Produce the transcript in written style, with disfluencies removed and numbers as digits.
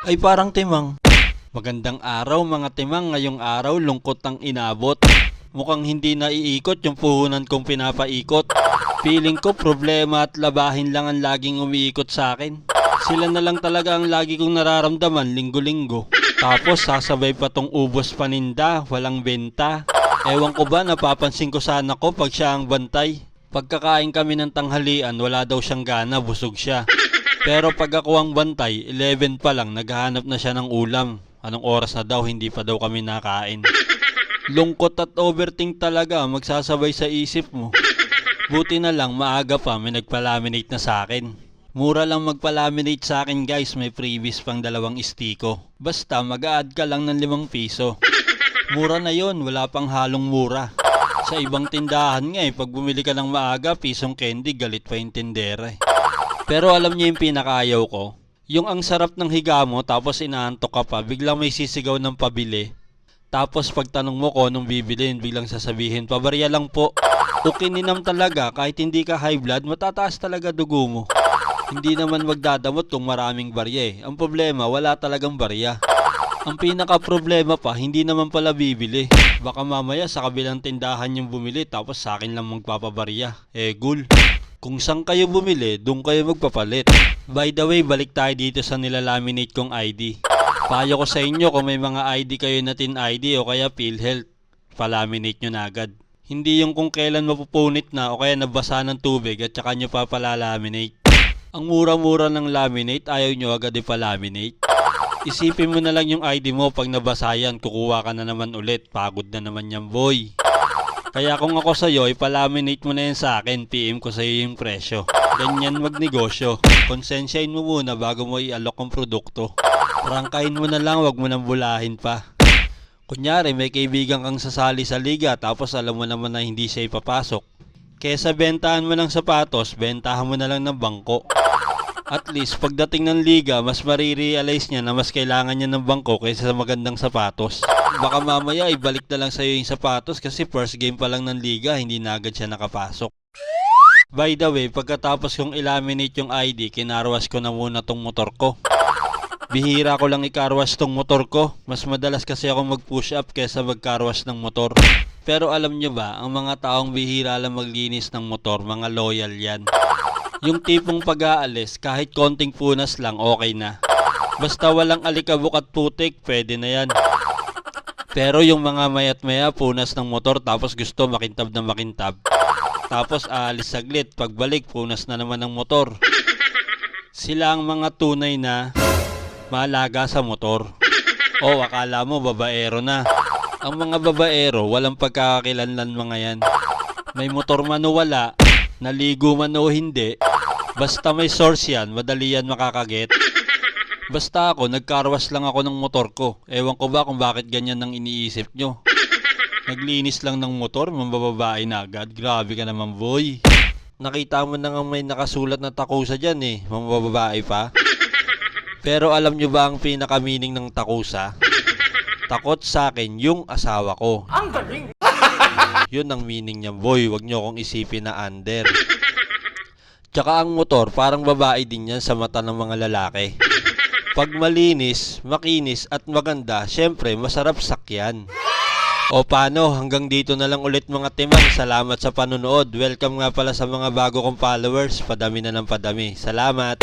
Ay parang timang. Magandang araw mga timang, ngayong araw lungkot ang inabot. Mukhang hindi naiikot yung puhunan kong pinapaikot. Feeling ko problema at labahin lang ang laging umiikot sa akin. Sila na lang talaga ang lagi kong nararamdaman linggo-linggo. Tapos sasabay pa tong ubos paninda, walang benta. Ewan ko ba, napapansin ko sana ko pag siya ang bantay. Pagkakain kami ng tanghalian, wala daw siyang gana, busog siya. Pero pag ako ang bantay, 11 pa lang, naghahanap na siya ng ulam. Anong oras na daw, hindi pa daw kami nakain. Lungkot at overthink talaga, magsasabay sa isip mo. Buti na lang, maaga pa, may nagpa-laminate na sa akin. Mura lang magpa-laminate sa akin guys, may freebies pang 2 istiko. Basta mag-a-add ka lang ng 5 piso. Mura na yon, wala pang halong mura. Sa ibang tindahan nga pag bumili ka ng maaga, pisong candy, galit pa yung tindera Pero alam niyo yung pinakaayaw ko? Yung ang sarap ng higa mo tapos inaantok ka pa, biglang may sisigaw ng pabili. Tapos pag tanong mo ko anong bibilin, biglang sasabihin, pabarya lang po. Ukininam talaga, kahit hindi ka high blood, matataas talaga dugo mo. Hindi naman magdadamot kung maraming barya Ang problema, wala talagang barya. Ang pinaka problema pa, hindi naman pala bibili. Baka mamaya sa kabilang tindahan yung bumili tapos sa akin lang magpapabarya. Gul. Kung saan kayo bumili, doon kayo magpapalit. By the way, balik tayo dito sa nilalaminate kong ID. Payo ko sa inyo kung may mga ID kayo na tin ID o kaya PhilHealth, palaminate nyo na agad. Hindi yung kung kailan mapupunit na o kaya nabasa ng tubig at saka nyo pa palalaminate. Ang mura-mura ng laminate, ayaw nyo agad ipalaminate. Isipin mo na lang yung ID mo, pag nabasa yan, kukuha ka na naman ulit. Pagod na naman yan boy. Kaya kung ako sa'yo, ipalaminate mo na yan sa akin, PM ko sa'yo yung presyo. Ganyan magnegosyo. Konsensyahin mo muna bago mo i-alok ang produkto. Prangkahin mo na lang, wag mo nang bulahin pa. Kunyari, may kaibigan kang sasali sa liga, tapos alam mo naman na hindi siya ipapasok. Kesa bentahan mo ng sapatos, bentahan mo na lang ng bangko. At least, pagdating ng liga, mas marirealize niya na mas kailangan niya ng bangko kaysa sa magandang sapatos. Baka mamaya, ibalik na lang sa'yo yung sapatos kasi first game pa lang ng liga, hindi na agad siya nakapasok. By the way, pagkatapos kong ilaminate yung ID, kinarwas ko na muna tong motor ko. Bihira ko lang ikarwas tong motor ko. Mas madalas kasi ako mag-push up kaysa mag-carwash ng motor. Pero alam nyo ba, ang mga taong bihira lang maglinis ng motor, mga loyal yan. Yung tipong pag-aalis, kahit konting punas lang, okay na. Basta walang alikabok at putik, pwede na yan. Pero yung mga mayat maya, punas ng motor tapos gusto makintab na makintab. Tapos aalis saglit, pagbalik, punas na naman ng motor. Sila ang mga tunay na maalaga sa motor. O akala mo babaero na. Ang mga babaero, walang pagkakakilanlan mga yan. May motor man o wala, naligo man o hindi, basta may source yan, madali yan makakaget. Basta ako, nagkarwas lang ako ng motor ko. Ewan ko ba kung bakit ganyan ang iniisip nyo. Naglinis lang ng motor, mambababae na agad. Grabe ka naman boy. Nakita mo na nga may nakasulat na takusa dyan mambababae pa. Pero alam nyo ba ang pinaka-meaning ng takusa? Takot sa akin yung asawa ko. Ang galing! Yun ang meaning niya boy, wag nyo akong isipin na under. Tsaka ang motor, parang babae din yan sa mata ng mga lalaki. Pag malinis, makinis at maganda, syempre masarap sakyan. O paano, hanggang dito na lang ulit mga timang. Salamat sa panonood. Welcome nga pala sa mga bago kong followers. Padami na ng padami. Salamat!